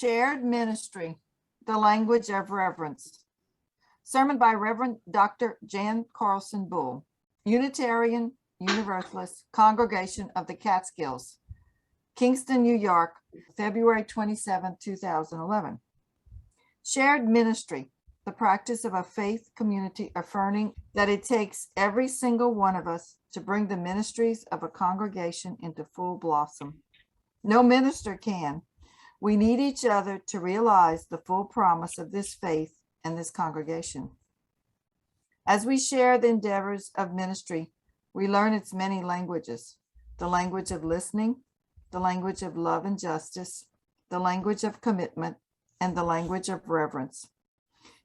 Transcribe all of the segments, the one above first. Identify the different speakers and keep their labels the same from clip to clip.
Speaker 1: Shared Ministry, the Language of Reverence. Sermon by Reverend Dr. Jan Carlson Bull, Unitarian Universalist Congregation of the Catskills, Kingston, New York, February 27, 2011. Shared Ministry, the practice of a faith community affirming that it takes every single one of us to bring the ministries of a congregation into full blossom. No minister can. We need each other to realize the full promise of this faith and this congregation. As we share the endeavors of ministry, we learn its many languages: the language of listening, the language of love and justice, the language of commitment, and the language of reverence,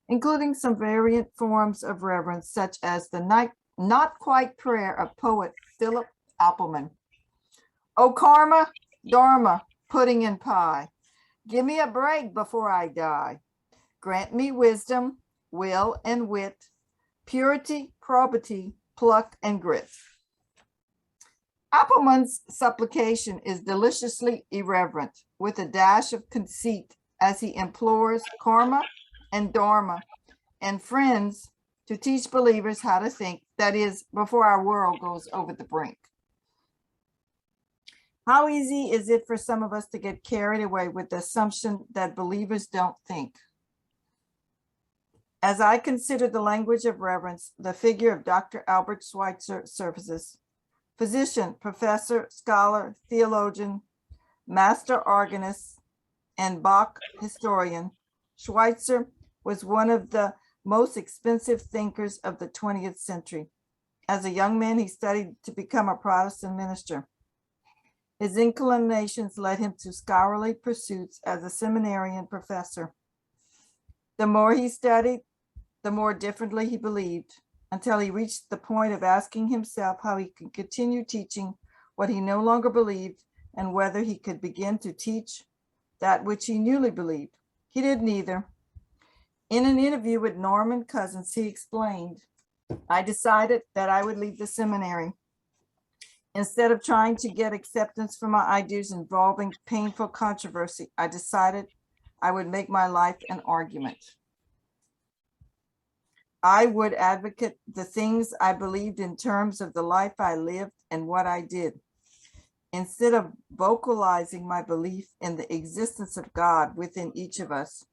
Speaker 1: including some variant forms of reverence, such as the not quite prayer of poet Philip Appelman. O karma, dharma, pudding and pie, give me a break before I die. Grant me wisdom, will and wit, purity, probity, pluck and grit. Appelman's supplication is deliciously irreverent, with a dash of conceit, as he implores karma and dharma and friends to teach believers how to think, that is, before our world goes over the brink. How easy is it for some of us to get carried away with the assumption that believers don't think? As I consider the language of reverence, the figure of Dr. Albert Schweitzer surfaces. Physician, professor, scholar, theologian, master organist, and Bach historian, Schweitzer was one of the most expensive thinkers of the 20th century. As a young man, he studied to become a Protestant minister. His inclinations led him to scholarly pursuits as a seminarian professor. The more he studied, the more differently he believed, until he reached the point of asking himself how he could continue teaching what he no longer believed, and whether he could begin to teach that which he newly believed. He did neither. In an interview with Norman Cousins, he explained, I decided that I would leave the seminary. Instead of trying to get acceptance for my ideas involving painful controversy, I decided I would make my life an argument. I would advocate the things I believed in terms of the life I lived and what I did. Instead of vocalizing my belief in the existence of God within each of us,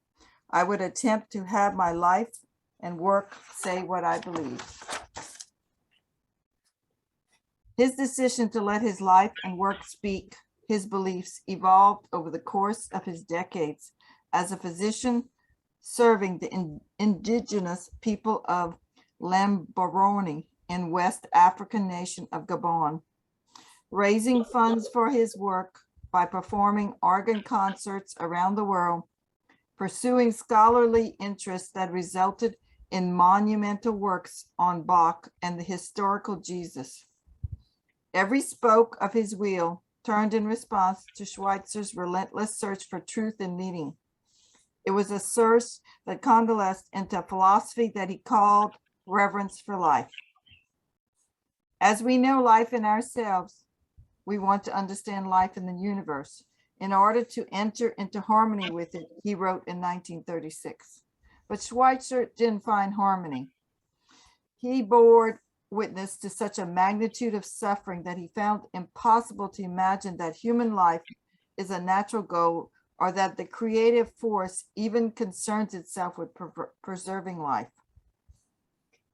Speaker 1: I would attempt to have my life and work say what I believe. His decision to let his life and work speak his beliefs evolved over the course of his decades as a physician serving the indigenous people of Lambaroni in West African nation of Gabon, raising funds for his work by performing organ concerts around the world, pursuing scholarly interests that resulted in monumental works on Bach and the historical Jesus. Every spoke of his wheel turned in response to Schweitzer's relentless search for truth and meaning. It was a search that coalesced into a philosophy that he called reverence for life. As we know life in ourselves, we want to understand life in the universe. In order to enter into harmony with it, he wrote in 1936. But Schweitzer didn't find harmony. He bore witness to such a magnitude of suffering that he found impossible to imagine that human life is a natural goal, or that the creative force even concerns itself with preserving life.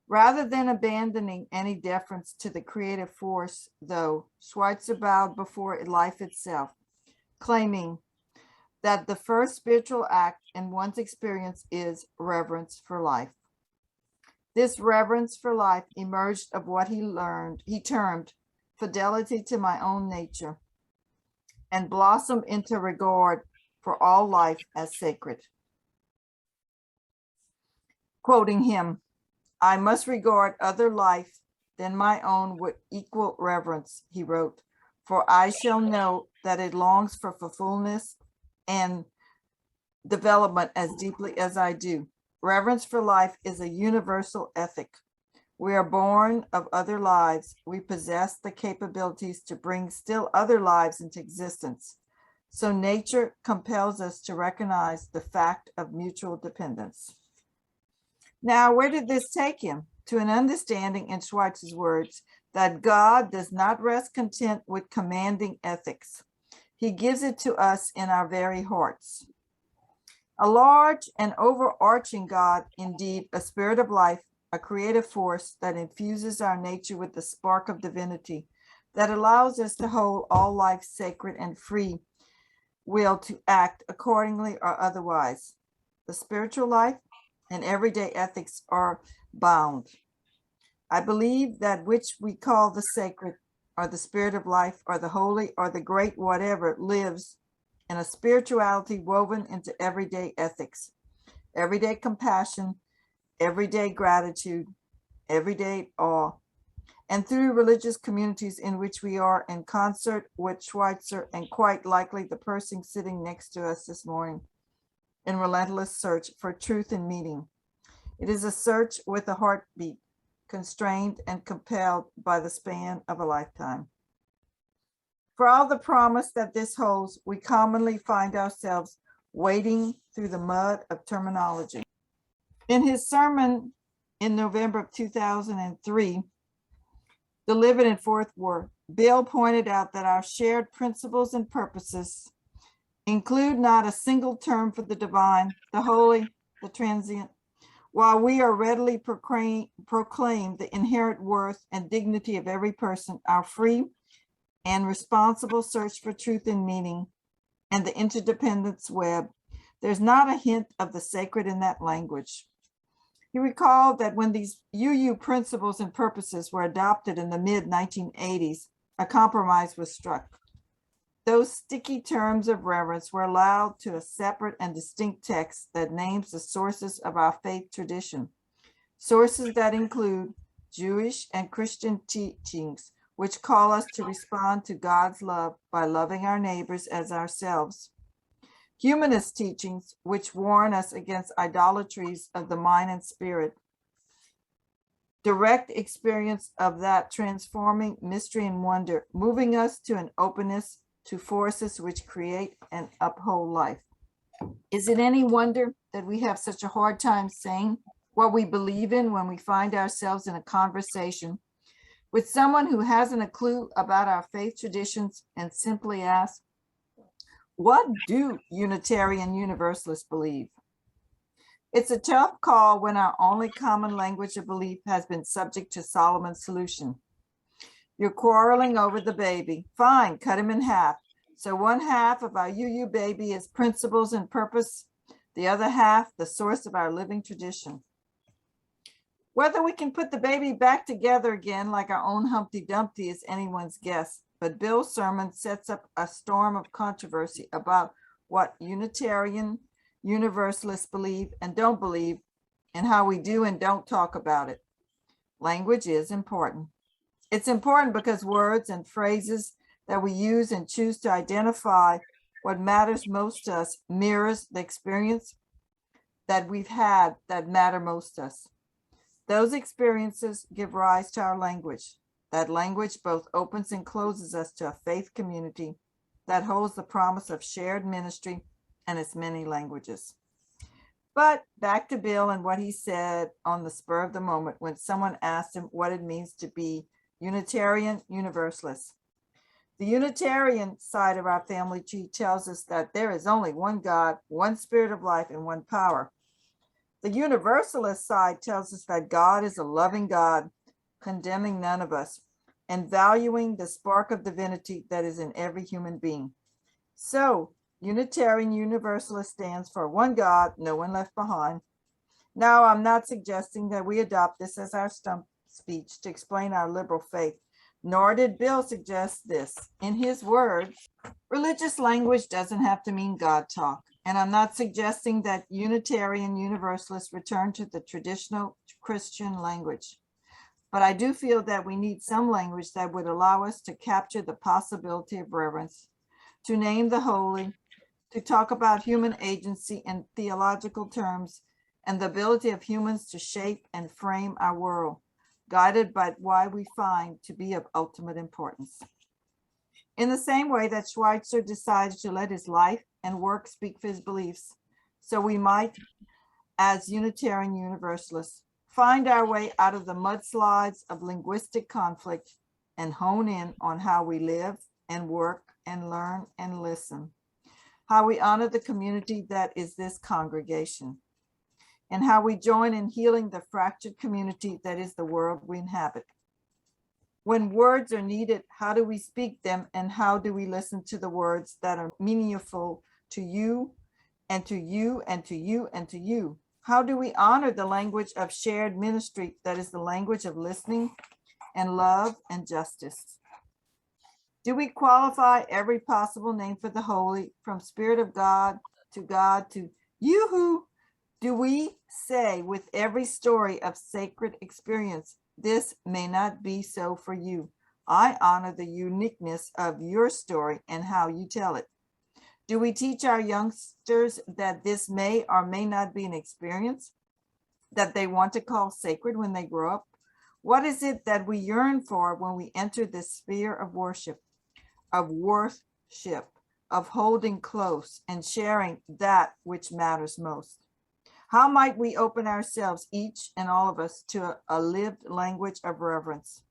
Speaker 1: Rather than abandoning any deference to the creative force, though, Schweitzer bowed before life itself, claiming that the first spiritual act in one's experience is reverence for life. This reverence for life emerged of what he termed fidelity to my own nature, and blossomed into regard for all life as sacred. Quoting him, I must regard other life than my own with equal reverence, he wrote, for I shall know that it longs for fulfillment and development as deeply as I do. Reverence for life is a universal ethic. We are born of other lives. We possess the capabilities to bring still other lives into existence. So nature compels us to recognize the fact of mutual dependence. Now, where did this take him? To an understanding, in Schweitzer's words, that God does not rest content with commanding ethics. He gives it to us in our very hearts. A large and overarching God, indeed, a spirit of life, a creative force that infuses our nature with the spark of divinity, that allows us to hold all life sacred and free will to act accordingly or otherwise. The spiritual life and everyday ethics are bound. I believe that which we call the sacred, or the spirit of life, or the holy, or the great whatever, lives in a spirituality woven into everyday ethics, everyday compassion, everyday gratitude, everyday awe, and through religious communities in which we are in concert with Schweitzer and quite likely the person sitting next to us this morning in relentless search for truth and meaning. It is a search with a heartbeat, constrained and compelled by the span of a lifetime. For all the promise that this holds, we commonly find ourselves wading through the mud of terminology. In his sermon in November of 2003, delivered in Fort Worth, Bill pointed out that our shared principles and purposes include not a single term for the divine, the holy, the transient, while we are readily proclaim the inherent worth and dignity of every person, our free and responsible search for truth and meaning, and the interdependence web, there's not a hint of the sacred in that language. He recalled that when these UU principles and purposes were adopted in the mid-1980s, a compromise was struck. Those sticky terms of reverence were allowed to a separate and distinct text that names the sources of our faith tradition, sources that include Jewish and Christian teachings, which call us to respond to God's love by loving our neighbors as ourselves. Humanist teachings, which warn us against idolatries of the mind and spirit. Direct experience of that transforming mystery and wonder, moving us to an openness to forces which create and uphold life. Is it any wonder that we have such a hard time saying what we believe in when we find ourselves in a conversation with someone who hasn't a clue about our faith traditions and simply ask, what do Unitarian Universalists believe? It's a tough call when our only common language of belief has been subject to Solomon's solution. You're quarreling over the baby. Fine, cut him in half. So one half of our UU baby is principles and purpose, the other half, the source of our living tradition. Whether we can put the baby back together again like our own Humpty Dumpty is anyone's guess. But Bill's sermon sets up a storm of controversy about what Unitarian Universalists believe and don't believe, and how we do and don't talk about it. Language is important. It's important because words and phrases that we use and choose to identify what matters most to us mirrors the experience that we've had that matter most to us. Those experiences give rise to our language. That language both opens and closes us to a faith community that holds the promise of shared ministry and its many languages. But back to Bill and what he said on the spur of the moment when someone asked him what it means to be Unitarian Universalist. The Unitarian side of our family tree tells us that there is only one God, one spirit of life, and one power. The Universalist side tells us that God is a loving God, condemning none of us, and valuing the spark of divinity that is in every human being. So, Unitarian Universalist stands for one God, no one left behind. Now, I'm not suggesting that we adopt this as our stump speech to explain our liberal faith, nor did Bill suggest this. In his words, religious language doesn't have to mean God talk. And I'm not suggesting that Unitarian Universalists return to the traditional Christian language. But I do feel that we need some language that would allow us to capture the possibility of reverence, to name the holy, to talk about human agency in theological terms, and the ability of humans to shape and frame our world, guided by why we find to be of ultimate importance. In the same way that Schweitzer decided to let his life and work speak for his beliefs, so we might, as Unitarian Universalists, find our way out of the mudslides of linguistic conflict and hone in on how we live and work and learn and listen, how we honor the community that is this congregation, and how we join in healing the fractured community that is the world we inhabit. When words are needed, how do we speak them, and how do we listen to the words that are meaningful to you and to you and to you and to you? How do we honor the language of shared ministry that is the language of listening and love and justice? Do we qualify every possible name for the holy, from Spirit of God to Yoo-hoo? Do we say with every story of sacred experience, this may not be so for you? I honor the uniqueness of your story and how you tell it. Do we teach our youngsters that this may or may not be an experience that they want to call sacred when they grow up? What is it that we yearn for when we enter this sphere of worship, of holding close and sharing that which matters most? How might we open ourselves, each and all of us, to a lived language of reverence?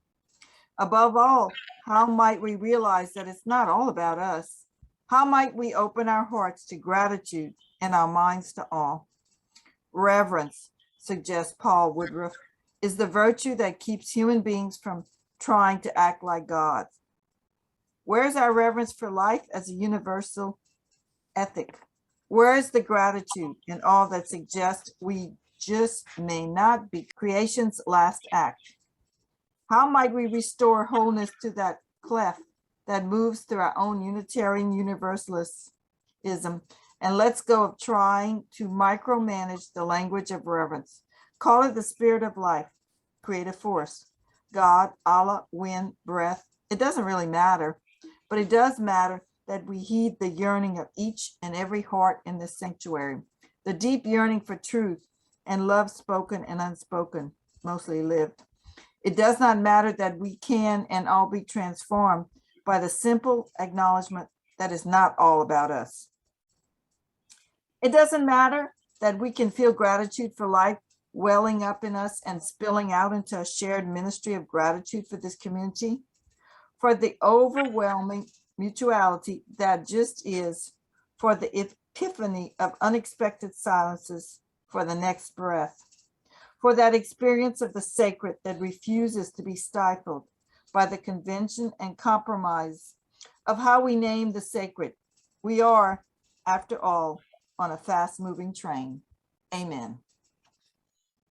Speaker 1: Above all, how might we realize that it's not all about us? How might we open our hearts to gratitude and our minds to awe? Reverence, suggests Paul Woodruff, is the virtue that keeps human beings from trying to act like God. Where's our reverence for life as a universal ethic? Where is the gratitude in all that suggests we just may not be creation's last act? How might we restore wholeness to that cleft that moves through our own Unitarian Universalism, and let's go of trying to micromanage the language of reverence? Call it the spirit of life, creative force, God, Allah, wind, breath. It doesn't really matter, but it does matter that we heed the yearning of each and every heart in this sanctuary, the deep yearning for truth and love, spoken and unspoken, mostly lived. It does not matter that we can and all be transformed by the simple acknowledgement that is not all about us. It doesn't matter that we can feel gratitude for life welling up in us and spilling out into a shared ministry of gratitude for this community, for the overwhelming mutuality that just is, for the epiphany of unexpected silences, for the next breath, for that experience of the sacred that refuses to be stifled by the convention and compromise of how we name the sacred. We are, after all, on a fast-moving train. Amen.